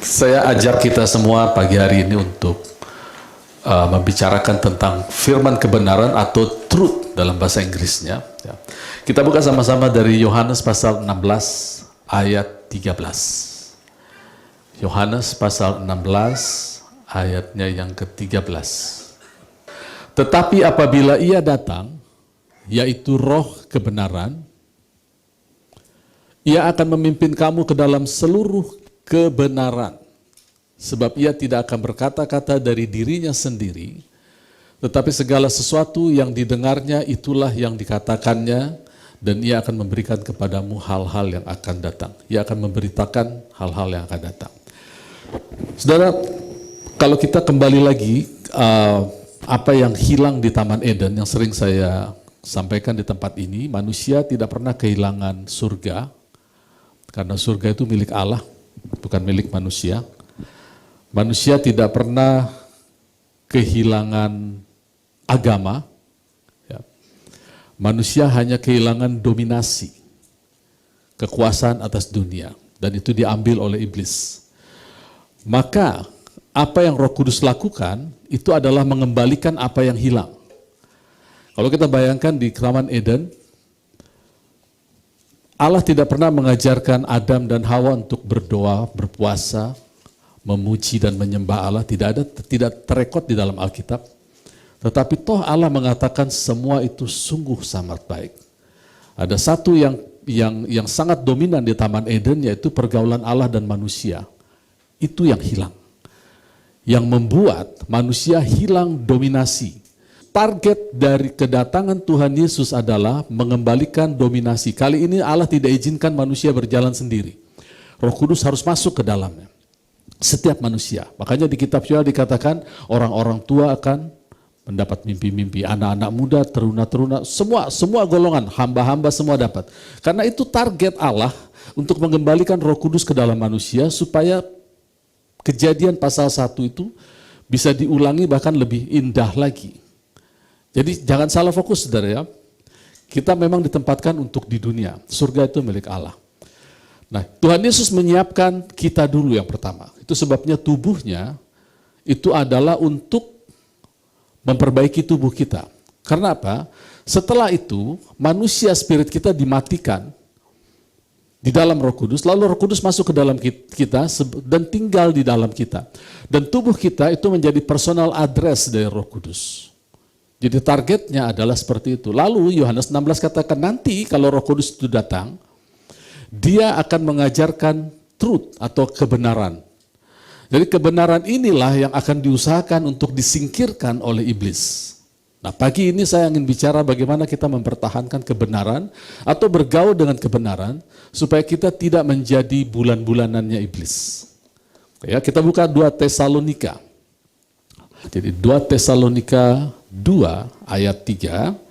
Saya ajak kita semua pagi hari ini untuk membicarakan tentang firman kebenaran atau truth dalam bahasa Inggrisnya. Ya. Kita buka sama-sama dari Yohanes pasal 16 ayat 13. Yohanes pasal 16 ayatnya yang ke-13. Tetapi apabila ia datang, yaitu roh kebenaran, ia akan memimpin kamu ke dalam seluruh kebenaran. Sebab ia tidak akan berkata-kata dari dirinya sendiri, tetapi segala sesuatu yang didengarnya itulah yang dikatakannya, dan ia akan memberikan kepadamu hal-hal yang akan datang. Ia akan memberitakan hal-hal yang akan datang. Saudara, kalau kita kembali lagi, apa yang hilang di Taman Eden yang sering saya sampaikan di tempat ini, manusia tidak pernah kehilangan surga, karena surga itu milik Allah, bukan milik manusia. Manusia tidak pernah kehilangan agama. Ya. Manusia hanya kehilangan dominasi, kekuasaan atas dunia, dan itu diambil oleh iblis. Maka apa yang Roh Kudus lakukan itu adalah mengembalikan apa yang hilang. Kalau kita bayangkan di Taman Eden, Allah tidak pernah mengajarkan Adam dan Hawa untuk berdoa, berpuasa, memuji dan menyembah Allah. Tidak terekod di dalam Alkitab. Tetapi toh Allah mengatakan semua itu sungguh sangat baik. Ada satu yang sangat dominan di Taman Eden, yaitu pergaulan Allah dan manusia. Itu yang hilang. Yang membuat manusia hilang dominasi. Target dari kedatangan Tuhan Yesus adalah mengembalikan dominasi. Kali ini Allah tidak izinkan manusia berjalan sendiri. Roh Kudus harus masuk ke dalamnya. Setiap manusia. Makanya di kitab Yoel dikatakan orang-orang tua akan mendapat mimpi-mimpi. Anak-anak muda, teruna-teruna, semua golongan, hamba-hamba semua dapat. Karena itu target Allah untuk mengembalikan Roh Kudus ke dalam manusia supaya kejadian pasal 1 itu bisa diulangi bahkan lebih indah lagi. Jadi jangan salah fokus, saudara ya. Kita memang ditempatkan untuk di dunia. Surga itu milik Allah. Nah, Tuhan Yesus menyiapkan kita dulu yang pertama. Itu sebabnya tubuhnya itu adalah untuk memperbaiki tubuh kita. Karena apa? Setelah itu, manusia spirit kita dimatikan di dalam Roh Kudus, lalu Roh Kudus masuk ke dalam kita dan tinggal di dalam kita. Dan tubuh kita itu menjadi personal address dari Roh Kudus. Jadi targetnya adalah seperti itu. Lalu Yohanes 16 katakan nanti kalau Roh Kudus itu datang, dia akan mengajarkan truth atau kebenaran. Jadi kebenaran inilah yang akan diusahakan untuk disingkirkan oleh iblis. Nah, pagi ini saya ingin bicara bagaimana kita mempertahankan kebenaran atau bergaul dengan kebenaran supaya kita tidak menjadi bulan-bulanannya iblis. Ya, kita buka 2 Tesalonika. Jadi 2 Tesalonika 2 ayat 3.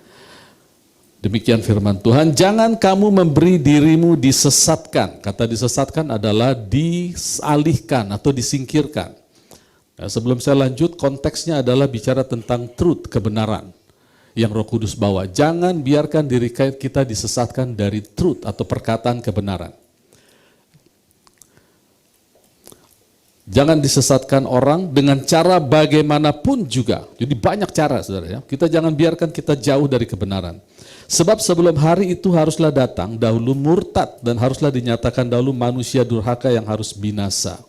Demikian firman Tuhan, jangan kamu memberi dirimu disesatkan. Kata disesatkan adalah dialihkan atau disingkirkan. Nah, sebelum saya lanjut, konteksnya adalah bicara tentang truth, kebenaran yang Roh Kudus bawa. Jangan biarkan diri kita disesatkan dari truth atau perkataan kebenaran. Jangan disesatkan orang dengan cara bagaimanapun juga. Jadi banyak cara, saudara ya. Kita jangan biarkan kita jauh dari kebenaran. Sebab sebelum hari itu haruslah datang dahulu murtad dan haruslah dinyatakan dahulu manusia durhaka yang harus binasa.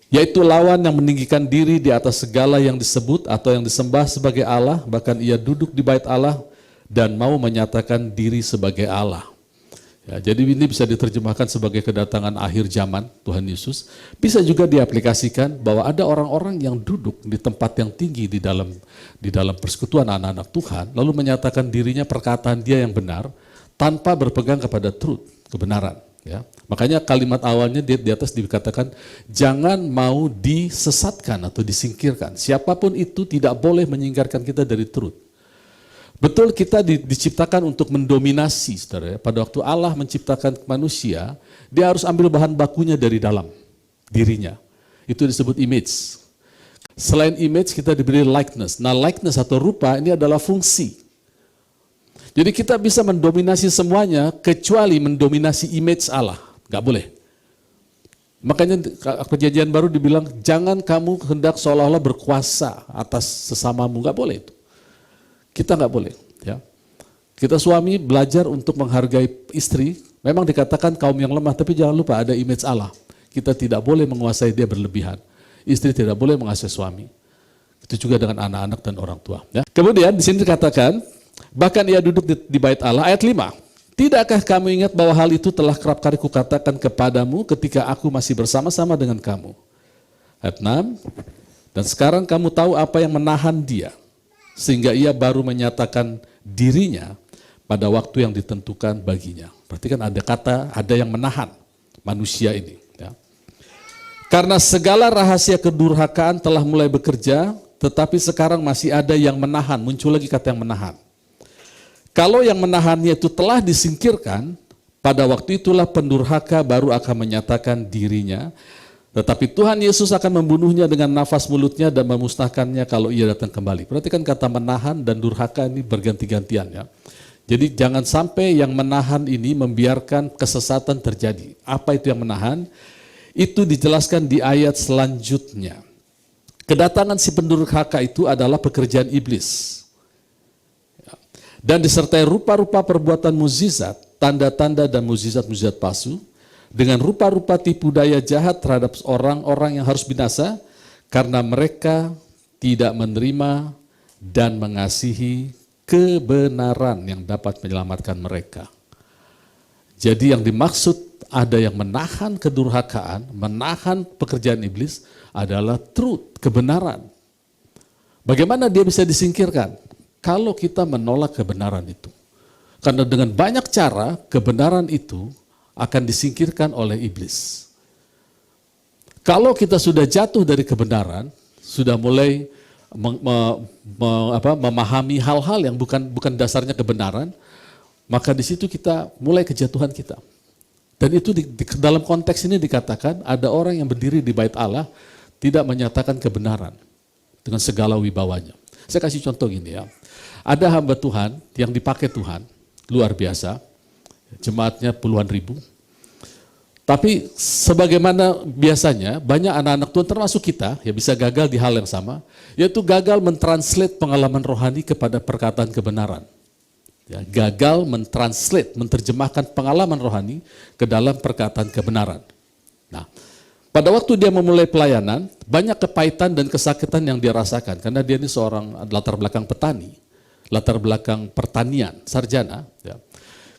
Yaitu lawan yang meninggikan diri di atas segala yang disebut atau yang disembah sebagai Allah, bahkan ia duduk di bait Allah dan mau menyatakan diri sebagai Allah. Ya, jadi ini bisa diterjemahkan sebagai kedatangan akhir zaman Tuhan Yesus. Bisa juga diaplikasikan bahwa ada orang-orang yang duduk di tempat yang tinggi di dalam persekutuan anak-anak Tuhan, lalu menyatakan dirinya perkataan dia yang benar tanpa berpegang kepada truth, kebenaran. Ya. Makanya kalimat awalnya di atas dikatakan jangan mau disesatkan atau disingkirkan. Siapapun itu tidak boleh menyingkirkan kita dari truth. Betul kita diciptakan untuk mendominasi, saudara. Pada waktu Allah menciptakan manusia, dia harus ambil bahan bakunya dari dalam dirinya. Itu disebut image. Selain image kita diberi likeness. Nah, likeness atau rupa ini adalah fungsi. Jadi kita bisa mendominasi semuanya kecuali mendominasi image Allah. Nggak boleh. Makanya perjanjian baru dibilang, jangan kamu hendak seolah-olah berkuasa atas sesamamu. Nggak boleh itu. Kita nggak boleh. Ya. Kita suami belajar untuk menghargai istri. Memang dikatakan kaum yang lemah, tapi jangan lupa ada image Allah. Kita tidak boleh menguasai dia berlebihan. Istri tidak boleh menguasai suami. Itu juga dengan anak-anak dan orang tua. Ya. Kemudian di sini dikatakan, bahkan ia duduk di bait Allah, ayat 5. Tidakkah kamu ingat bahwa hal itu telah kerap kali kukatakan kepadamu ketika aku masih bersama-sama dengan kamu? Ayat 6, dan sekarang kamu tahu apa yang menahan dia, sehingga ia baru menyatakan dirinya pada waktu yang ditentukan baginya. Berarti kan ada kata, ada yang menahan manusia ini. Ya. Karena segala rahasia kedurhakaan telah mulai bekerja, tetapi sekarang masih ada yang menahan, muncul lagi kata yang menahan. Kalau yang menahannya itu telah disingkirkan, pada waktu itulah pendurhaka baru akan menyatakan dirinya, tetapi Tuhan Yesus akan membunuhnya dengan nafas mulutnya dan memusnahkannya kalau ia datang kembali. Perhatikan kata menahan dan durhaka ini berganti-gantian ya. Jadi jangan sampai yang menahan ini membiarkan kesesatan terjadi. Apa itu yang menahan? Itu dijelaskan di ayat selanjutnya. Kedatangan si pendurhaka itu adalah pekerjaan iblis. Dan disertai rupa-rupa perbuatan mukjizat, tanda-tanda dan mukjizat-mukjizat palsu, dengan rupa-rupa tipu daya jahat terhadap orang-orang yang harus binasa, karena mereka tidak menerima dan mengasihi kebenaran yang dapat menyelamatkan mereka. Jadi yang dimaksud ada yang menahan kedurhakaan, menahan pekerjaan iblis adalah truth, kebenaran. Bagaimana dia bisa disingkirkan? Kalau kita menolak kebenaran itu. Karena dengan banyak cara kebenaran itu akan disingkirkan oleh iblis. Kalau kita sudah jatuh dari kebenaran, sudah mulai memahami hal-hal yang bukan dasarnya kebenaran, maka di situ kita mulai kejatuhan kita. Dan itu dalam konteks ini dikatakan ada orang yang berdiri di bait Allah tidak menyatakan kebenaran dengan segala wibawanya. Saya kasih contoh gini ya. Ada hamba Tuhan yang dipakai Tuhan, luar biasa, jemaatnya puluhan ribu. Tapi sebagaimana biasanya, banyak anak-anak Tuhan termasuk kita, ya bisa gagal di hal yang sama, yaitu gagal mentranslate pengalaman rohani kepada perkataan kebenaran. Ya, gagal mentranslate, menerjemahkan pengalaman rohani ke dalam perkataan kebenaran. Nah, pada waktu dia memulai pelayanan, banyak kepahitan dan kesakitan yang dia rasakan, karena dia ini seorang latar belakang petani. Latar belakang pertanian, sarjana. Ya.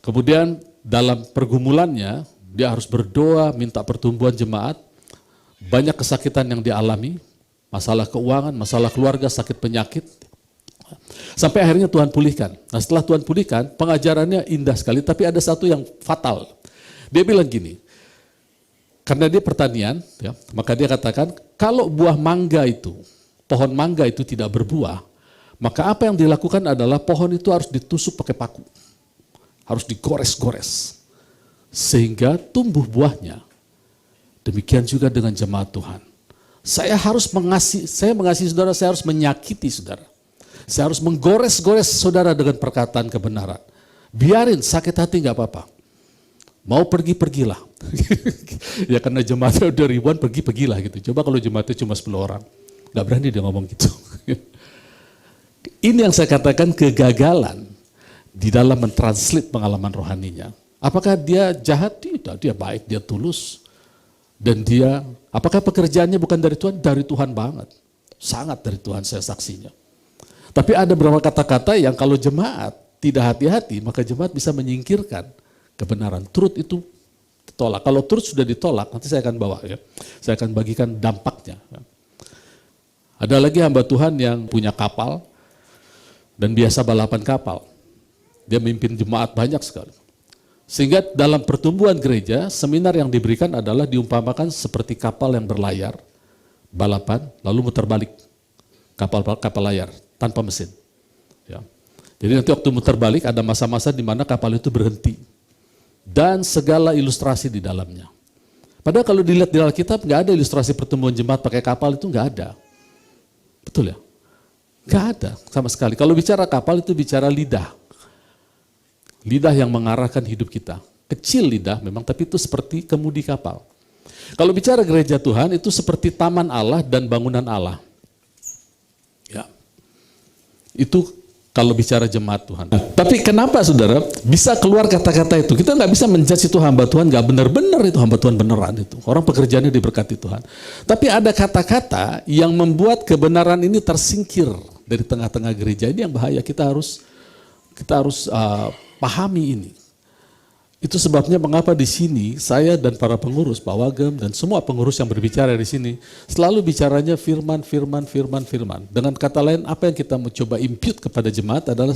Kemudian dalam pergumulannya, dia harus berdoa, minta pertumbuhan jemaat, banyak kesakitan yang dialami, masalah keuangan, masalah keluarga, sakit penyakit, sampai akhirnya Tuhan pulihkan. Nah setelah Tuhan pulihkan, pengajarannya indah sekali, tapi ada satu yang fatal. Dia bilang gini, karena dia pertanian, ya, maka dia katakan, kalau buah mangga itu, pohon mangga itu tidak berbuah, maka apa yang dilakukan adalah pohon itu harus ditusuk pakai paku. Harus digores-gores. Sehingga tumbuh buahnya. Demikian juga dengan jemaat Tuhan. Saya mengasihi saudara, saya harus menyakiti saudara. Saya harus menggores-gores saudara dengan perkataan kebenaran. Biarin sakit hati gak apa-apa. Mau pergi-pergilah. Ya karena jemaatnya udah ribuan, pergi-pergilah gitu. Coba kalau jemaatnya cuma 10 orang. Gak berani dia ngomong gitu. Ini yang saya katakan kegagalan di dalam mentranslate pengalaman rohaninya. Apakah dia jahat? Tidak, dia baik, dia tulus. Dan dia, apakah pekerjaannya bukan dari Tuhan? Dari Tuhan banget. Sangat dari Tuhan, saya saksinya. Tapi ada beberapa kata-kata yang kalau jemaat tidak hati-hati, maka jemaat bisa menyingkirkan kebenaran. Truth itu ditolak. Kalau truth sudah ditolak, nanti saya akan bawa ya. Saya akan bagikan dampaknya. Ada lagi hamba Tuhan yang punya kapal, dan biasa balapan kapal. Dia memimpin jemaat banyak sekali. Sehingga dalam pertumbuhan gereja, seminar yang diberikan adalah diumpamakan seperti kapal yang berlayar, balapan, lalu muter balik. Kapal layar, tanpa mesin. Ya. Jadi nanti waktu muter balik ada masa-masa di mana kapal itu berhenti. Dan segala ilustrasi di dalamnya. Padahal kalau dilihat di Alkitab, nggak ada ilustrasi pertumbuhan jemaat pakai kapal, itu nggak ada. Betul ya? Nggak ada sama sekali. Kalau bicara kapal itu bicara lidah. Lidah yang mengarahkan hidup kita. Kecil lidah memang, tapi itu seperti kemudi kapal. Kalau bicara gereja Tuhan itu seperti taman Allah dan bangunan Allah. Ya. Itu kalau bicara jemaat Tuhan. Tapi kenapa saudara bisa keluar kata-kata itu? Kita nggak bisa menjudge itu hamba Tuhan nggak benar-benar itu hamba Tuhan beneran itu. Orang pekerjaannya diberkati Tuhan. Tapi ada kata-kata yang membuat kebenaran ini tersingkir dari tengah-tengah gereja. Ini yang bahaya. Kita harus pahami ini. Itu sebabnya mengapa di sini saya dan para pengurus, Pak Wagem dan semua pengurus yang berbicara di sini selalu bicaranya firman. Dengan kata lain, apa yang kita mau coba impute kepada jemaat adalah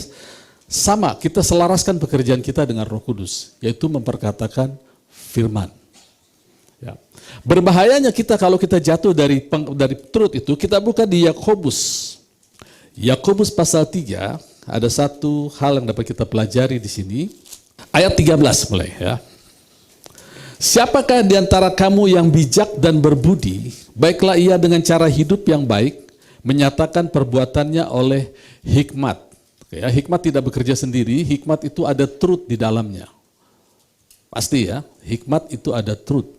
sama, kita selaraskan pekerjaan kita dengan Roh Kudus, yaitu memperkatakan firman. Ya. Berbahayanya kita kalau kita jatuh dari truth itu, kita buka di Yakobus. Yakobus pasal 3, ada satu hal yang dapat kita pelajari di sini. Ayat 13 mulai ya. Siapakah di antara kamu yang bijak dan berbudi, baiklah ia dengan cara hidup yang baik, menyatakan perbuatannya oleh hikmat. Oke, ya, hikmat tidak bekerja sendiri, hikmat itu ada truth di dalamnya. Pasti ya, hikmat itu ada truth.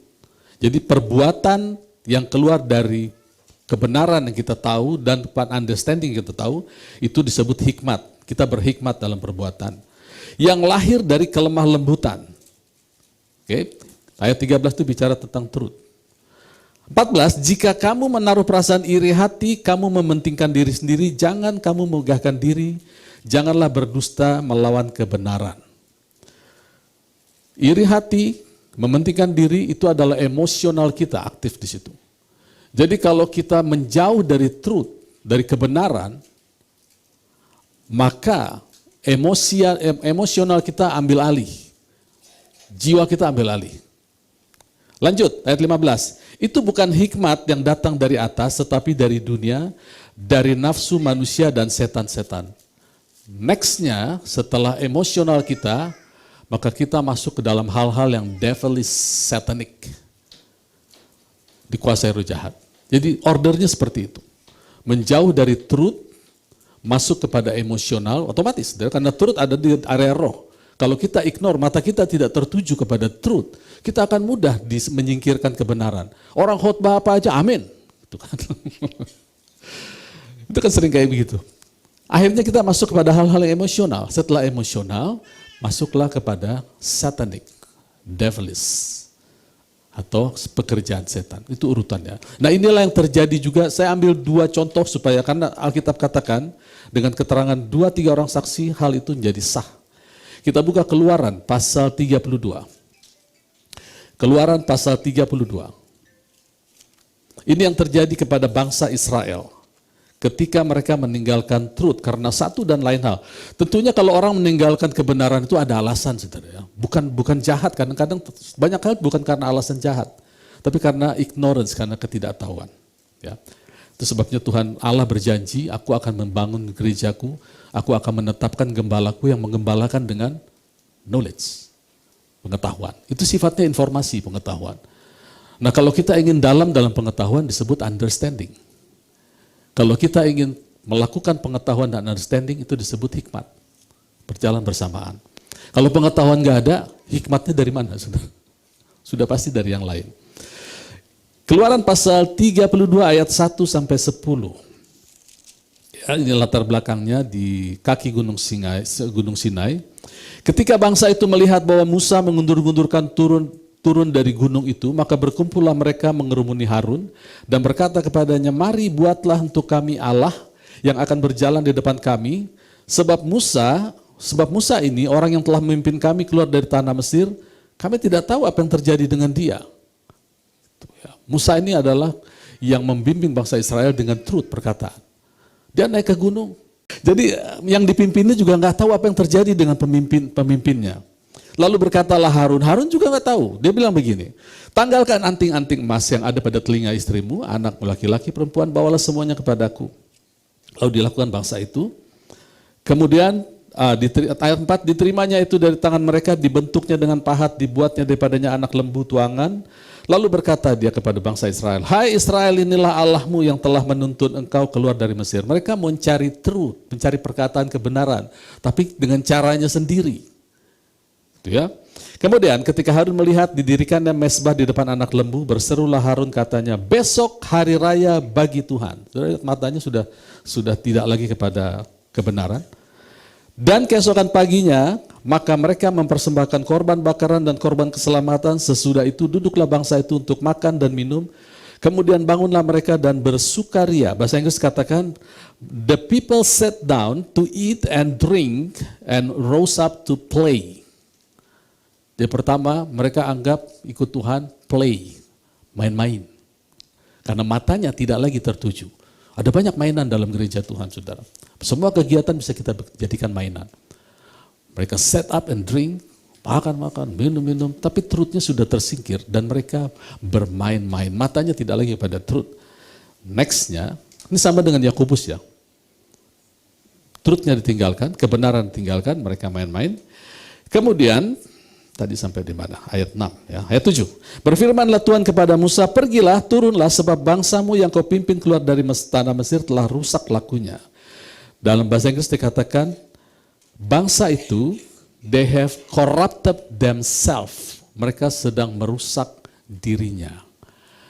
Jadi perbuatan yang keluar dari kebenaran yang kita tahu dan understanding yang kita tahu, itu disebut hikmat. Kita berhikmat dalam perbuatan. Yang lahir dari kelemah lembutan. Oke, ayat 13 itu bicara tentang truth. 14, jika kamu menaruh perasaan iri hati, kamu mementingkan diri sendiri, jangan kamu megahkan diri, janganlah berdusta melawan kebenaran. Iri hati, mementingkan diri itu adalah emosional kita aktif di situ. Jadi kalau kita menjauh dari truth, dari kebenaran, maka emosional kita ambil alih. Jiwa kita ambil alih. Lanjut, ayat 15. Itu bukan hikmat yang datang dari atas, tetapi dari dunia, dari nafsu manusia dan setan-setan. Nextnya, setelah emosional kita, maka kita masuk ke dalam hal-hal yang devilish, satanic. Dikuasai roh jahat. Jadi ordernya seperti itu. Menjauh dari truth, masuk kepada emosional, otomatis. Karena truth ada di area roh. Kalau kita ignore, mata kita tidak tertuju kepada truth, kita akan mudah menyingkirkan kebenaran. Orang khotbah apa aja, amin. Itu kan. Itu kan sering kayak begitu. Akhirnya kita masuk kepada hal-hal yang emosional. Setelah emosional, masuklah kepada satanic, devilish, atau pekerjaan setan. Itu urutannya. Nah inilah yang terjadi juga, saya ambil 2 contoh supaya, karena Alkitab katakan, dengan keterangan 2-3 orang saksi, hal itu menjadi sah. Kita buka Keluaran pasal 32. Keluaran pasal 32. Ini yang terjadi kepada bangsa Israel. Ketika mereka meninggalkan truth karena satu dan lain hal. Tentunya kalau orang meninggalkan kebenaran itu ada alasan, saudara ya. Bukan jahat, kadang-kadang banyak hal bukan karena alasan jahat, tapi karena ignorance, karena ketidaktahuan. Ya. Itu sebabnya Tuhan Allah berjanji, aku akan membangun gerejaku, aku akan menetapkan gembalaku yang menggembalakan dengan knowledge, pengetahuan. Itu sifatnya informasi, pengetahuan. Nah kalau kita ingin dalam pengetahuan disebut understanding. Kalau kita ingin melakukan pengetahuan dan understanding itu disebut hikmat. Berjalan bersamaan. Kalau pengetahuan nggak ada, hikmatnya dari mana? Sudah pasti dari yang lain. Keluaran pasal 32 ayat 1 sampai 10. Ya, ini latar belakangnya di kaki Gunung Sinai. Ketika bangsa itu melihat bahwa Musa mengundur-undurkan turun dari gunung itu, maka berkumpullah mereka mengerumuni Harun dan berkata kepadanya, mari buatlah untuk kami Allah yang akan berjalan di depan kami, sebab Musa ini orang yang telah memimpin kami keluar dari tanah Mesir, kami tidak tahu apa yang terjadi dengan dia. Musa ini adalah yang membimbing bangsa Israel dengan truth perkataan. Dia naik ke gunung. Jadi yang dipimpinnya juga nggak tahu apa yang terjadi dengan pemimpinnya. Lalu berkatalah Harun juga nggak tahu. Dia bilang begini, tanggalkan anting-anting emas yang ada pada telinga istrimu, anak laki-laki, perempuan, bawalah semuanya kepadaku. Lalu dilakukan bangsa itu. Kemudian ayat 4, diterimanya itu dari tangan mereka, dibentuknya dengan pahat, dibuatnya daripadanya anak lembu tuangan. Lalu berkata dia kepada bangsa Israel, hai Israel, inilah Allahmu yang telah menuntun engkau keluar dari Mesir. Mereka mencari truth, mencari perkataan kebenaran, tapi dengan caranya sendiri. gitu ya. Kemudian ketika Harun melihat didirikannya mezbah di depan anak lembu, berserulah Harun katanya, besok hari raya bagi Tuhan. Matanya sudah tidak lagi kepada kebenaran. Dan keesokan paginya, maka mereka mempersembahkan korban bakaran dan korban keselamatan. Sesudah itu duduklah bangsa itu untuk makan dan minum. Kemudian bangunlah mereka dan bersukaria. Bahasa Inggris katakan, the people sat down to eat and drink and rose up to play. Yang pertama, mereka anggap ikut Tuhan play, main-main. Karena matanya tidak lagi tertuju. Ada banyak mainan dalam gereja Tuhan, saudara. Semua kegiatan bisa kita jadikan mainan. Mereka set up and drink, makan, minum, tapi truthnya sudah tersingkir dan mereka bermain-main. Matanya tidak lagi pada truth. Nextnya, ini sama dengan Yakobus ya. Truthnya ditinggalkan, kebenaran ditinggalkan, mereka main-main. Kemudian, tadi sampai di mana? Ayat 6 ya. Ayat 7. Berfirmanlah Tuhan kepada Musa, pergilah, turunlah sebab bangsamu yang kau pimpin keluar dari tanah Mesir telah rusak lakunya. Dalam bahasa Inggris dikatakan, bangsa itu, they have corrupted themselves. Mereka sedang merusak dirinya.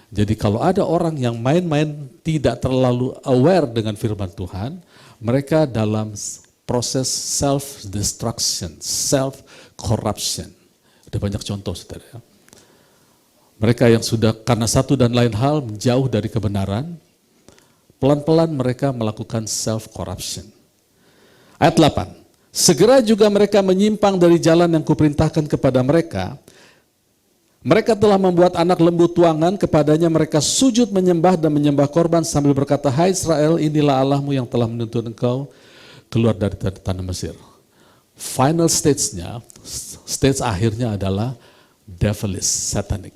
Jadi kalau ada orang yang main-main tidak terlalu aware dengan firman Tuhan, mereka dalam proses self-destruction, self-corruption. Ada banyak contoh, saudara. Mereka yang sudah karena satu dan lain hal menjauh dari kebenaran, pelan-pelan mereka melakukan self-corruption. Ayat 8. Segera juga mereka menyimpang dari jalan yang kuperintahkan kepada mereka. Mereka telah membuat anak lembu tuangan, kepadanya mereka sujud menyembah dan menyembah korban sambil berkata, hai Israel, inilah Allahmu yang telah menuntun engkau keluar dari tanah Mesir. Final stage-nya, stage akhirnya adalah devilish, satanic.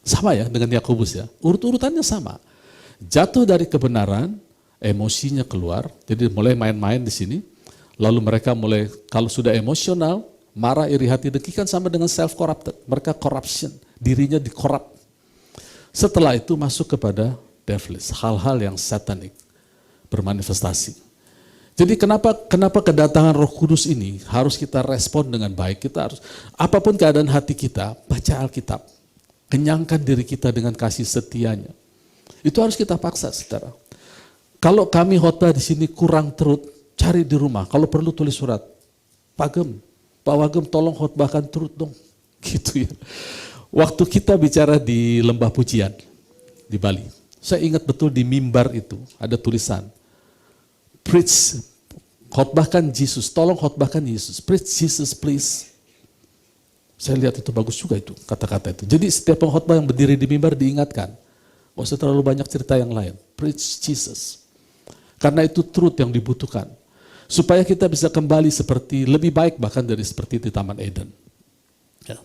Sama ya dengan Yakobus ya, urut-urutannya sama. Jatuh dari kebenaran, emosinya keluar, jadi mulai main-main di sini. Lalu mereka mulai, kalau sudah emosional, marah, iri hati, dengki kan sama dengan self-corrupted. Mereka corruption, dirinya dikorup. Setelah itu masuk kepada devilish, hal-hal yang satanik bermanifestasi. Jadi kenapa kedatangan Roh Kudus ini harus kita respon dengan baik. Kita harus, apapun keadaan hati kita, baca Alkitab. Kenyangkan diri kita dengan kasih setianya. Itu harus kita paksa, saudara. Kalau kami khotbah di sini kurang truth, cari di rumah. Kalau perlu tulis surat. Pak Wagem tolong khotbahkan truth dong. Gitu ya. Waktu kita bicara di Lembah Pujian di Bali, saya ingat betul di mimbar itu ada tulisan, preach, khotbahkan Yesus, tolong khotbahkan Yesus, preach Jesus please. Saya lihat itu bagus juga itu, kata-kata itu. Jadi setiap pengkhotbah yang berdiri di mimbar diingatkan, gak usah terlalu banyak cerita yang lain, preach Jesus. Karena itu truth yang dibutuhkan. Supaya kita bisa kembali seperti, lebih baik bahkan dari seperti di Taman Eden. Ya.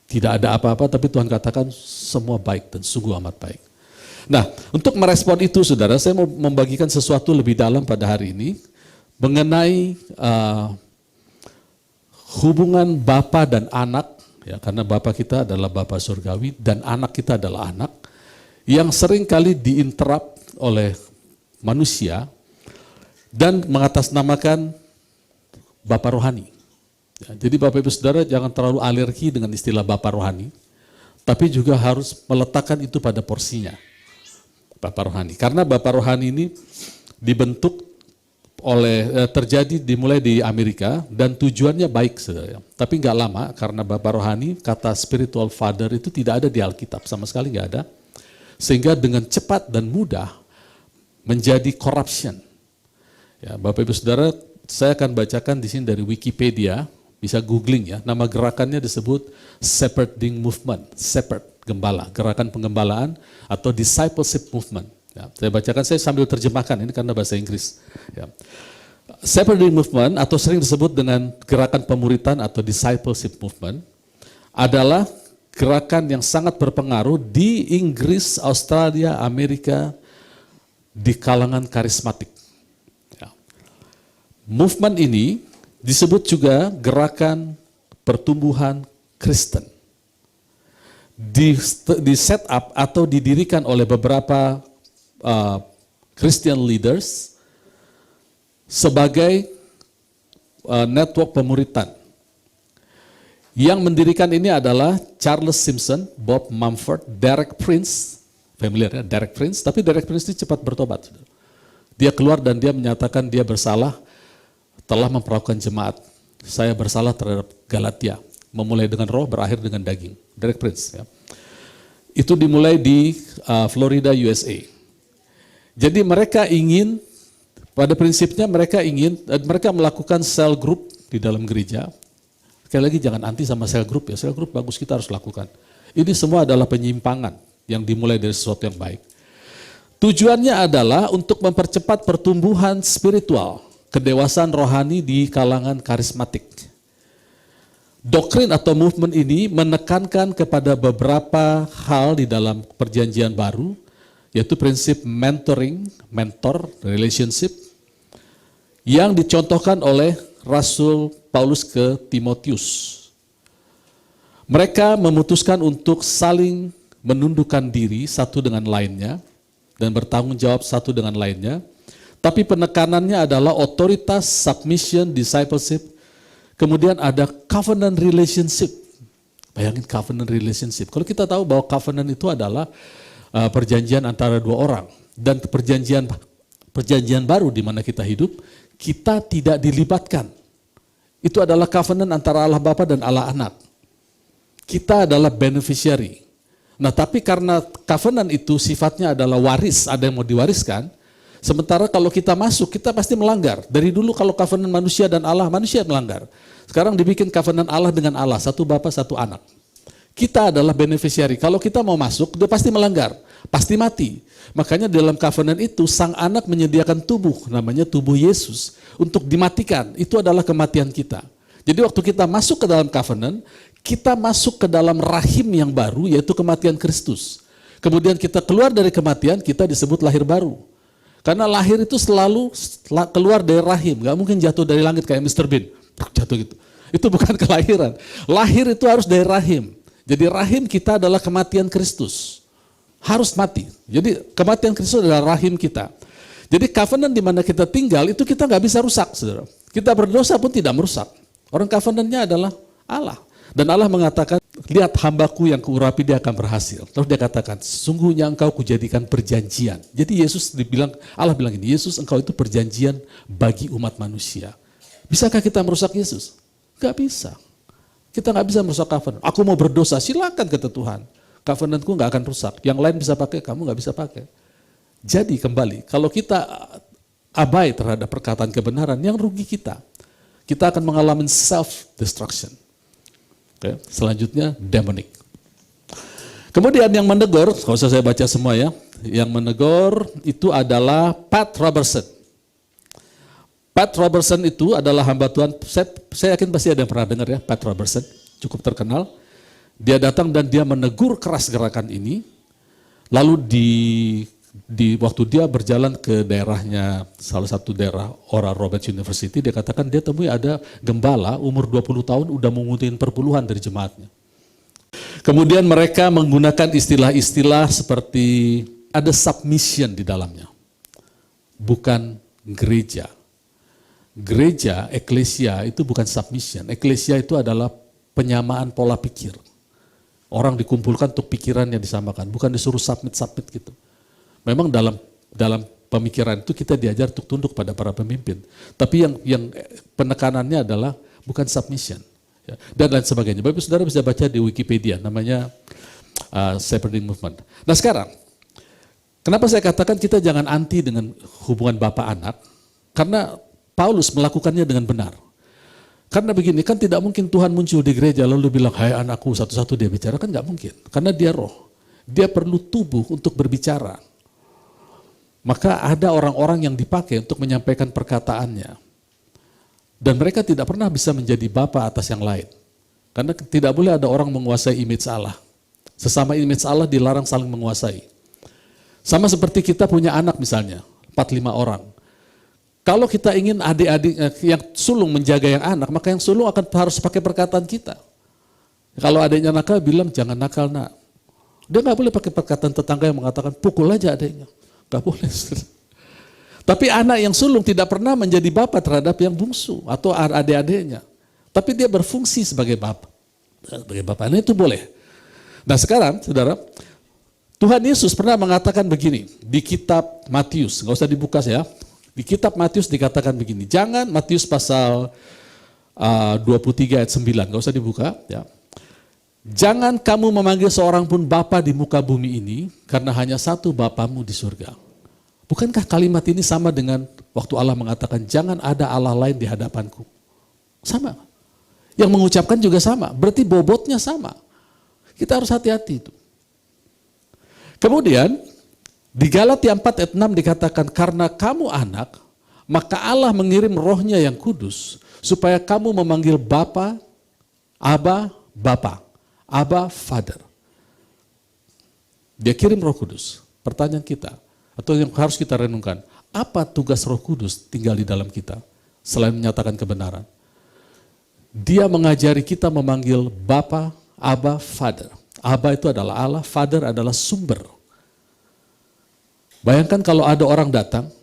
Tidak ada apa-apa, tapi Tuhan katakan semua baik dan sungguh amat baik. Nah, untuk merespon itu, saudara, saya mau membagikan sesuatu lebih dalam pada hari ini mengenai hubungan Bapa dan anak, ya, karena Bapa kita adalah Bapa surgawi dan anak kita adalah anak yang sering kali diinterrupt oleh manusia dan mengatasnamakan Bapa rohani. Ya, jadi Bapak Ibu Saudara jangan terlalu alergi dengan istilah Bapa rohani, tapi juga harus meletakkan itu pada porsinya. Bapa rohani. Karena Bapa rohani ini dibentuk terjadi dimulai di Amerika dan tujuannya baik, saudara. Tapi nggak lama karena Bapa rohani, kata spiritual father itu tidak ada di Alkitab, sama sekali nggak ada. Sehingga dengan cepat dan mudah menjadi corruption. Ya, Bapak Ibu Saudara, saya akan bacakan di sini dari Wikipedia, bisa googling ya. Nama gerakannya disebut Shepherding Movement, Shepherd, gembala, gerakan penggembalaan atau discipleship movement. Ya, saya bacakan, saya sambil terjemahkan ini karena bahasa Inggris. Ya. Shepherding movement atau sering disebut dengan gerakan pemuritan atau discipleship movement adalah gerakan yang sangat berpengaruh di Inggris, Australia, Amerika di kalangan karismatik. Ya. Movement ini disebut juga gerakan pertumbuhan Kristen. Di set up atau didirikan oleh beberapa Christian leaders sebagai network pemuritan. Yang mendirikan ini adalah Charles Simpson, Bob Mumford, Derek Prince, familiar ya, Derek Prince, tapi Derek Prince ini cepat bertobat. Dia keluar dan dia menyatakan dia bersalah telah memperlakukan jemaat. Saya bersalah terhadap Galatia, memulai dengan roh, berakhir dengan daging. Derek Prince. Ya. Itu dimulai di Florida, USA. Jadi mereka ingin, pada prinsipnya mereka melakukan cell group di dalam gereja. Sekali lagi jangan anti sama cell group ya, cell group bagus, kita harus lakukan. Ini semua adalah penyimpangan yang dimulai dari sesuatu yang baik. Tujuannya adalah untuk mempercepat pertumbuhan spiritual, kedewasaan rohani di kalangan karismatik. Doktrin atau movement ini menekankan kepada beberapa hal di dalam perjanjian baru, yaitu prinsip mentoring, mentor, relationship, yang dicontohkan oleh Rasul Paulus ke Timotius. Mereka memutuskan untuk saling menundukkan diri satu dengan lainnya dan bertanggung jawab satu dengan lainnya. Tapi penekanannya adalah otoritas, submission, discipleship. Kemudian ada covenant relationship. Bayangin covenant relationship. Kalau kita tahu bahwa covenant itu adalah perjanjian antara dua orang. Dan perjanjian baru di mana kita hidup, kita tidak dilibatkan. Itu adalah covenant antara Allah Bapa dan Allah Anak. Kita adalah beneficiary. Nah tapi karena covenant itu sifatnya adalah waris, ada yang mau diwariskan. Sementara kalau kita masuk, kita pasti melanggar. Dari dulu kalau covenant manusia dan Allah, manusia melanggar. Sekarang dibikin covenant Allah dengan Allah, satu Bapa, satu Anak. Kita adalah beneficiary. Kalau kita mau masuk, dia pasti melanggar, pasti mati. Makanya dalam covenant itu, sang anak menyediakan tubuh, namanya tubuh Yesus, untuk dimatikan. Itu adalah kematian kita. Jadi waktu kita masuk ke dalam covenant, kita masuk ke dalam rahim yang baru, yaitu kematian Kristus. Kemudian kita keluar dari kematian, kita disebut lahir baru. Karena lahir itu selalu keluar dari rahim, gak mungkin jatuh dari langit kayak Mr. Bean, jatuh gitu. Itu bukan kelahiran. Lahir itu harus dari rahim. Jadi rahim kita adalah kematian Kristus. Harus mati. Jadi kematian Kristus adalah rahim kita. Jadi covenant di mana kita tinggal itu kita nggak bisa rusak, saudara. Kita berdosa pun tidak merusak. Orang covenantnya adalah Allah. Dan Allah mengatakan, lihat hambaku yang kuurapi dia akan berhasil. Lalu dia katakan, sungguhnya engkau kujadikan perjanjian. Jadi Allah bilang ini, Yesus engkau itu perjanjian bagi umat manusia. Bisakah kita merusak Yesus? Nggak bisa. Kita nggak bisa merusak covenant. Aku mau berdosa, silakan kata Tuhan. Covenantku nggak akan rusak. Yang lain bisa pakai, kamu nggak bisa pakai. Jadi kembali, kalau kita abai terhadap perkataan kebenaran, yang rugi kita. Kita akan mengalami self-destruction. Oke, selanjutnya demonic. Kemudian yang menegur, kalau saya baca semua ya, yang menegur itu adalah Pat Robertson. Pat Robertson itu adalah hamba Tuhan, saya yakin pasti ada yang pernah dengar ya, Pat Robertson, cukup terkenal. Dia datang dan dia menegur keras gerakan ini, lalu di waktu dia berjalan ke daerahnya, salah satu daerah Oral Roberts University, dia katakan dia temui ada gembala umur 20 tahun udah mengutin perpuluhan dari jemaatnya. Kemudian mereka menggunakan istilah-istilah seperti ada submission di dalamnya, bukan gereja. Gereja, eklesia itu bukan submission. Eklesia itu adalah penyamaan pola pikir. Orang dikumpulkan untuk pikirannya disamakan, bukan disuruh submit gitu. Memang dalam pemikiran itu kita diajar untuk tunduk pada para pemimpin. Tapi yang penekanannya adalah bukan submission. Ya, dan lain sebagainya. Bapak saudara bisa baca di Wikipedia, namanya Shepherding Movement. Nah sekarang, kenapa saya katakan kita jangan anti dengan hubungan bapak anak? Karena Paulus melakukannya dengan benar. Karena begini, kan tidak mungkin Tuhan muncul di gereja lalu bilang, hai anakku, satu-satu dia bicara, kan nggak mungkin. Karena dia roh, dia perlu tubuh untuk berbicara. Maka ada orang-orang yang dipakai untuk menyampaikan perkataannya. Dan mereka tidak pernah bisa menjadi bapa atas yang lain. Karena tidak boleh ada orang menguasai image Allah. Sesama image Allah dilarang saling menguasai. Sama seperti kita punya anak misalnya, 4-5 orang. Kalau kita ingin adik-adik yang sulung menjaga yang anak, maka yang sulung harus pakai perkataan kita. Kalau adiknya nakal, bilang jangan nakal nak. Dia nggak boleh pakai perkataan tetangga yang mengatakan pukul aja adiknya. Nggak boleh. Tapi anak yang sulung tidak pernah menjadi bapak terhadap yang bungsu atau adik-adiknya. Tapi dia berfungsi sebagai bapak. Sebagai Bapa, nah itu boleh. Nah sekarang, saudara, Tuhan Yesus pernah mengatakan begini di kitab Matius, nggak usah dibuka ya. Di kitab Matius dikatakan begini, jangan, Matius pasal 23 ayat 9, nggak usah dibuka ya. Jangan kamu memanggil seorang pun Bapa di muka bumi ini, karena hanya satu Bapamu di surga. Bukankah kalimat ini sama dengan waktu Allah mengatakan, jangan ada Allah lain di hadapanku? Sama. Yang mengucapkan juga sama, berarti bobotnya sama. Kita harus hati-hati itu. Kemudian, di Galatia 4 ayat 6 dikatakan, karena kamu anak, maka Allah mengirim rohnya yang kudus, supaya kamu memanggil Bapa, Abba, Bapa, Abba, Father. Dia kirim roh kudus. Pertanyaan kita, atau yang harus kita renungkan, apa tugas roh kudus tinggal di dalam kita, selain menyatakan kebenaran? Dia mengajari kita memanggil Bapa, Abba, Father. Abba itu adalah Allah, Father adalah sumber. Bayangkan kalau ada orang datang,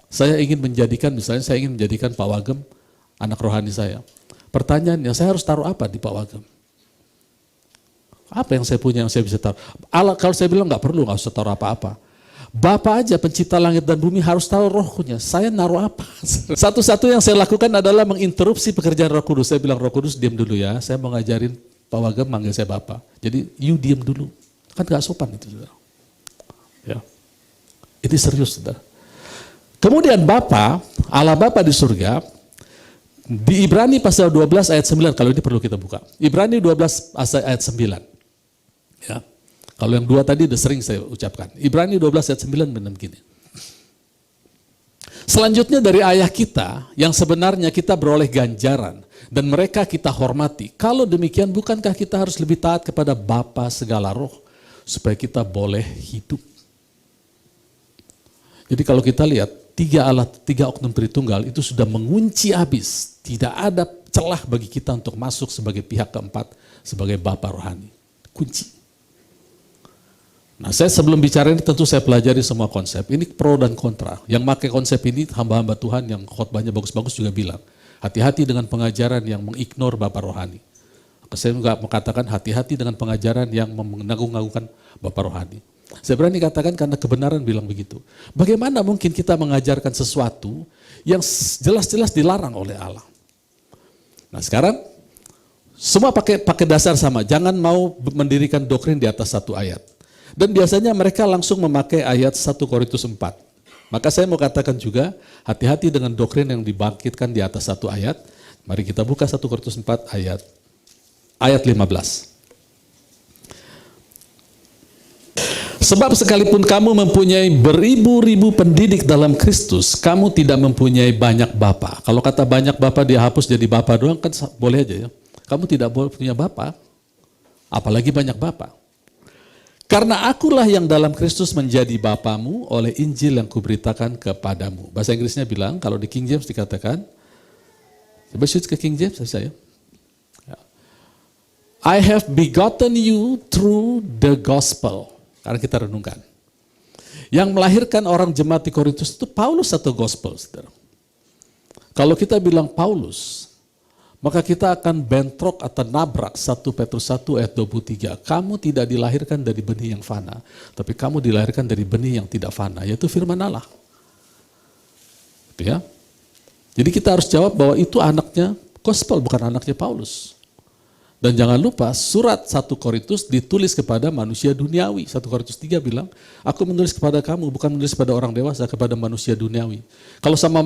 saya ingin menjadikan Pak Wagem anak rohani saya. Pertanyaannya, saya harus taruh apa di Pak Wagem? Apa yang saya punya yang saya bisa taruh? Allah, kalau saya bilang nggak perlu, nggak usah taruh apa-apa. Bapa aja pencipta langit dan bumi harus tahu rohnya. Saya naruh apa? Satu-satu yang saya lakukan adalah menginterupsi pekerjaan Roh Kudus. Saya bilang, Roh Kudus diam dulu ya. Saya mau ngajarin Pak Wagem manggil saya Bapak. Jadi you diam dulu. Kan gak sopan itu, saudara. Ya. Ini serius, saudara. Kemudian Bapa, Allah Bapa di surga, di Ibrani pasal 12 ayat 9, kalau ini perlu kita buka. Ibrani 12 ayat 9. Ya. Kalau yang dua tadi udah sering saya ucapkan. Ibrani 12 ayat 9 benar begini. Selanjutnya dari ayah kita yang sebenarnya kita beroleh ganjaran dan mereka kita hormati. Kalau demikian bukankah kita harus lebih taat kepada Bapa segala roh supaya kita boleh hidup. Jadi kalau kita lihat tiga oknum Tritunggal itu sudah mengunci habis. Tidak ada celah bagi kita untuk masuk sebagai pihak keempat sebagai Bapa rohani. Kunci. Nah, saya sebelum bicara ini tentu saya pelajari semua konsep. Ini pro dan kontra. Yang pakai konsep ini hamba-hamba Tuhan yang khotbahnya bagus-bagus juga bilang, hati-hati dengan pengajaran yang mengignore Bapak rohani. Saya juga mengatakan hati-hati dengan pengajaran yang mengagung-agungkan Bapak rohani. Saya berani katakan karena kebenaran bilang begitu. Bagaimana mungkin kita mengajarkan sesuatu yang jelas-jelas dilarang oleh Allah? Nah, sekarang semua pakai dasar sama. Jangan mau mendirikan doktrin di atas satu ayat. Dan biasanya mereka langsung memakai ayat 1 Korintus 4. Maka saya mau katakan juga, hati-hati dengan doktrin yang dibangkitkan di atas satu ayat. Mari kita buka 1 Korintus 4 ayat 15. Sebab sekalipun kamu mempunyai beribu-ribu pendidik dalam Kristus, kamu tidak mempunyai banyak bapa. Kalau kata banyak bapa dia hapus jadi bapa doang kan boleh aja ya. Kamu tidak boleh punya bapa, apalagi banyak bapa. Karena akulah yang dalam Kristus menjadi bapamu oleh Injil yang kuberitakan kepadamu. Bahasa Inggrisnya bilang, kalau di King James dikatakan, coba switch ke King James saya. I have begotten you through the gospel. Karena kita renungkan. Yang melahirkan orang jemaat di Korintus itu Paulus atau gospel, saudara? Kalau kita bilang Paulus, maka kita akan bentrok atau nabrak 1 Petrus 1 ayat 23. Kamu tidak dilahirkan dari benih yang fana, tapi kamu dilahirkan dari benih yang tidak fana, yaitu firman Allah. Ya. Jadi kita harus jawab bahwa itu anaknya gospel, bukan anaknya Paulus. Dan jangan lupa surat 1 Korintus ditulis kepada manusia duniawi. 1 Korintus 3 bilang, aku menulis kepada kamu, bukan menulis kepada orang dewasa, kepada manusia duniawi. Kalau sama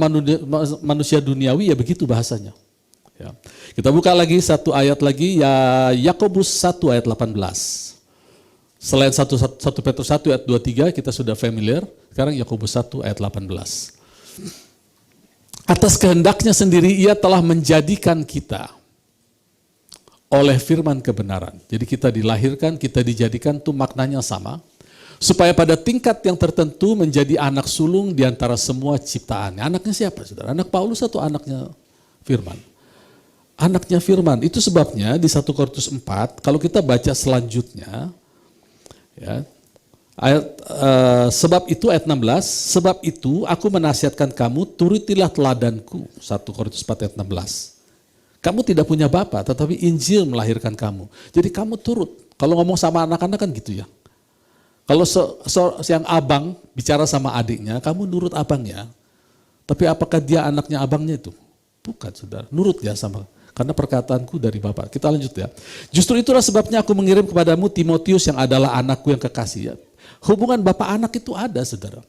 manusia duniawi ya begitu bahasanya. Ya. Kita buka lagi satu ayat lagi, ya Yakobus 1 ayat 18. Selain 1 Petrus 1 ayat 23 kita sudah familiar, sekarang Yakobus 1 ayat 18. Atas kehendaknya sendiri ia telah menjadikan kita oleh firman kebenaran. Jadi kita dilahirkan, kita dijadikan itu maknanya sama. Supaya pada tingkat yang tertentu menjadi anak sulung di antara semua ciptaan. Anaknya siapa, saudara? Anak Paulus atau anaknya firman? Anaknya firman. Itu sebabnya di 1 Korintus 4, kalau kita baca selanjutnya, ya, sebab itu ayat 16, sebab itu aku menasihatkan kamu, turutilah teladanku. 1 Korintus 4 ayat 16. Kamu tidak punya bapak, tetapi Injil melahirkan kamu. Jadi kamu turut. Kalau ngomong sama anak-anak kan gitu ya. Kalau yang abang bicara sama adiknya, kamu nurut abangnya. Tapi apakah dia anaknya abangnya itu? Bukan, saudara. Nurut ya sama. Karena perkataanku dari bapak. Kita lanjut ya. Justru itulah sebabnya aku mengirim kepadamu Timotius yang adalah anakku yang kekasih. Ya. Hubungan bapak anak itu ada, saudara.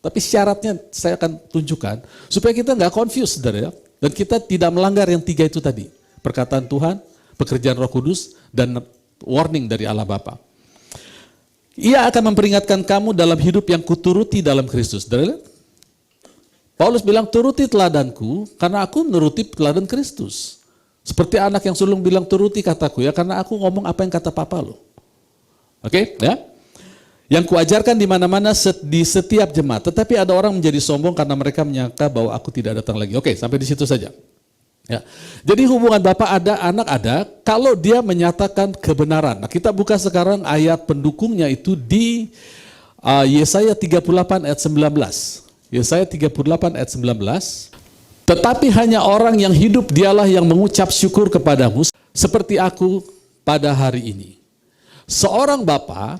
Tapi syaratnya saya akan tunjukkan supaya kita nggak confuse, saudara ya. Dan kita tidak melanggar yang 3 itu tadi. Perkataan Tuhan, pekerjaan Roh Kudus, dan warning dari Allah Bapa. Ia akan memperingatkan kamu dalam hidup yang kuturuti dalam Kristus. Saudara lihat? Paulus bilang, turuti teladanku karena aku menuruti teladan Kristus. Seperti anak yang sulung bilang, turuti kataku ya karena aku ngomong apa yang kata papa lo. Oke, ya? Yang kuajarkan di mana-mana di setiap jemaat. Tetapi ada orang menjadi sombong karena mereka menyangka bahwa aku tidak datang lagi. Oke, sampai di situ saja. Ya. Jadi hubungan bapak ada, anak ada, kalau dia menyatakan kebenaran. Nah, kita buka sekarang ayat pendukungnya itu di Yesaya 38 ayat 19. Yesaya 38 ayat 19. Tetapi hanya orang yang hidup dialah yang mengucap syukur kepadamu seperti aku pada hari ini. Seorang bapa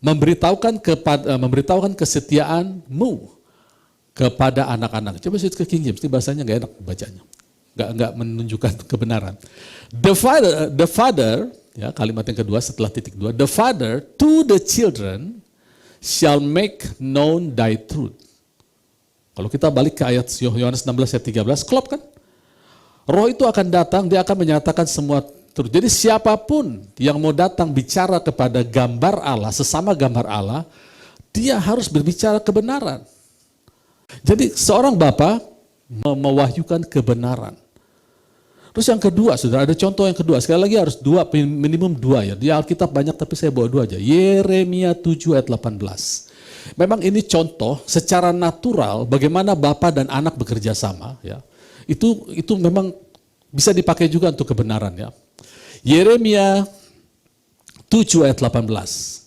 memberitahukan kesetiaanmu kepada anak-anak. Coba switch ke King James, ini bahasanya nggak enak bacanya, nggak menunjukkan kebenaran. The father, ya kalimat yang kedua setelah titik 2, the father to the children shall make known thy truth. Kalau kita balik ke ayat Yohanes 16 ayat 13, klop kan? Roh itu akan datang, dia akan menyatakan semua. Jadi siapapun yang mau datang bicara kepada gambar Allah, sesama gambar Allah, dia harus berbicara kebenaran. Jadi seorang bapa mewahyukan kebenaran. Terus yang kedua, saudara, ada contoh yang kedua. Sekali lagi harus minimum 2 ya. Di Alkitab banyak tapi saya bawa 2 aja. Yeremia 7 ayat 18. Memang ini contoh secara natural bagaimana bapa dan anak bekerja sama. Ya. Itu memang bisa dipakai juga untuk kebenaran ya. Yeremia 7 ayat 18.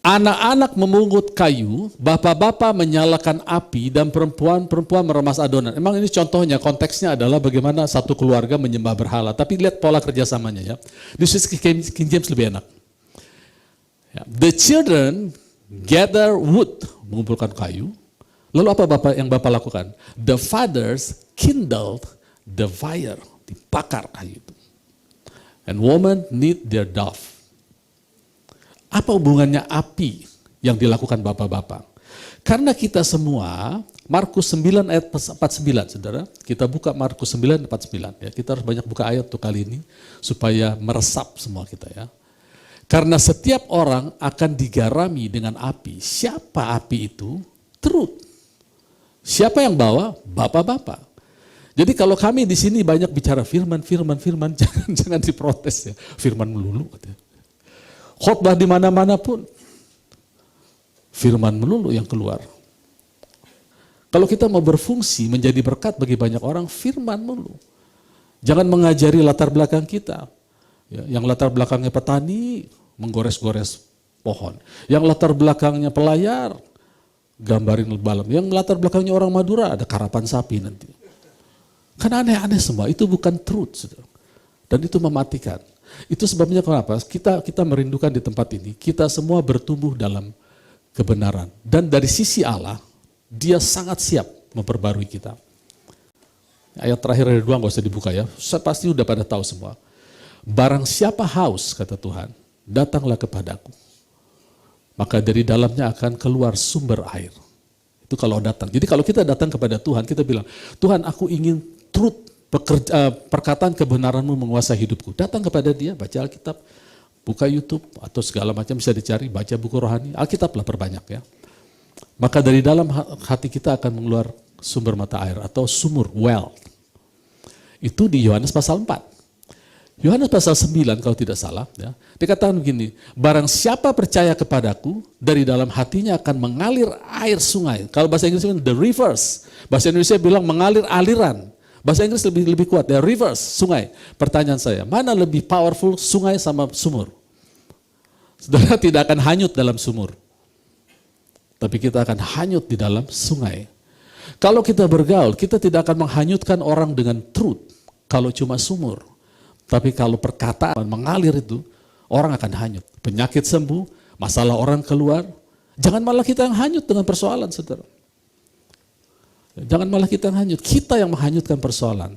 Anak-anak memungut kayu, bapak-bapak menyalakan api, dan perempuan-perempuan meremas adonan. Emang ini contohnya, konteksnya adalah bagaimana satu keluarga menyembah berhala. Tapi lihat pola kerjasamanya ya. Di King James lebih enak. The children gather wood, mengumpulkan kayu. Lalu apa yang bapak lakukan? The fathers kindled the fire. Dibakar kayu itu. And women need their dove. Apa hubungannya api yang dilakukan bapak-bapak? Karena kita semua, Markus 9 ayat 49, saudara. Kita buka Markus 9 ayat 49. Ya, kita harus banyak buka ayat tuh kali ini, supaya meresap semua kita ya. Karena setiap orang akan digarami dengan api. Siapa api itu? Truth. Siapa yang bawa? Bapak-bapak. Jadi kalau kami di sini banyak bicara firman, jangan diprotes ya. Firman melulu. Khotbah di mana-mana pun, firman melulu yang keluar. Kalau kita mau berfungsi menjadi berkat bagi banyak orang, firman melulu. Jangan mengajari latar belakang kita. Ya, yang latar belakangnya petani, menggores-gores pohon. Yang latar belakangnya pelayar, gambarin balon. Yang latar belakangnya orang Madura, ada karapan sapi nanti. Kan aneh-aneh semua, itu bukan truth. Saudara. Dan itu mematikan. Itu sebabnya kenapa kita merindukan di tempat ini, kita semua bertumbuh dalam kebenaran. Dan dari sisi Allah, dia sangat siap memperbarui kita. Ayat terakhir ada 2, nggak usah dibuka ya, saya pasti udah pada tahu semua. Barang siapa haus, kata Tuhan, datanglah kepadaku. Maka dari dalamnya akan keluar sumber air. Itu kalau datang. Jadi kalau kita datang kepada Tuhan, kita bilang, Tuhan aku ingin truth, perkataan kebenaranmu menguasai hidupku. Datang kepada dia, baca Alkitab, buka YouTube, atau segala macam bisa dicari, baca buku rohani, Alkitab lah perbanyak ya. Maka dari dalam hati kita akan mengeluar sumber mata air, atau sumur, well. Itu di Yohanes pasal 4. Yohanes pasal 9 kalau tidak salah, ya, dikatakan begini, barang siapa percaya kepadaku, dari dalam hatinya akan mengalir air sungai. Kalau bahasa Inggris the rivers, bahasa Indonesia bilang mengalir aliran. Bahasa Inggris lebih kuat, the rivers, sungai. Pertanyaan saya, mana lebih powerful, sungai sama sumur? Saudara tidak akan hanyut dalam sumur, tapi kita akan hanyut di dalam sungai. Kalau kita bergaul, kita tidak akan menghanyutkan orang dengan truth kalau cuma sumur. Tapi kalau perkataan mengalir itu, orang akan hanyut. Penyakit sembuh, masalah orang keluar. Jangan malah kita yang hanyut dengan persoalan, saudara. Jangan malah kita yang hanyut, kita yang menghanyutkan persoalan.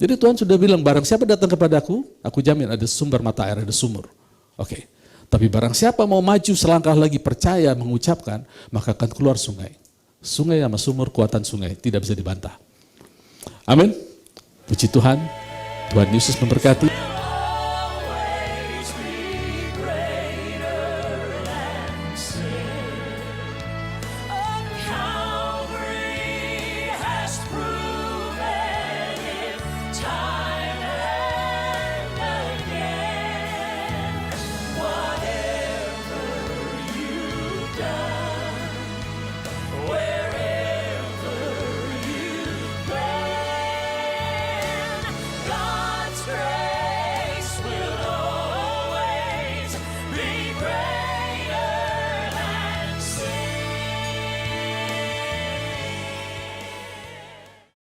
Jadi Tuhan sudah bilang, barang siapa datang kepadaku, aku jamin ada sumber mata air, ada sumur. Oke. Tapi barang siapa mau maju selangkah lagi, percaya, mengucapkan, maka akan keluar sungai. Sungai sama sumur, kuatan sungai, tidak bisa dibantah. Amin. Puji Tuhan, Tuhan Yesus memberkati.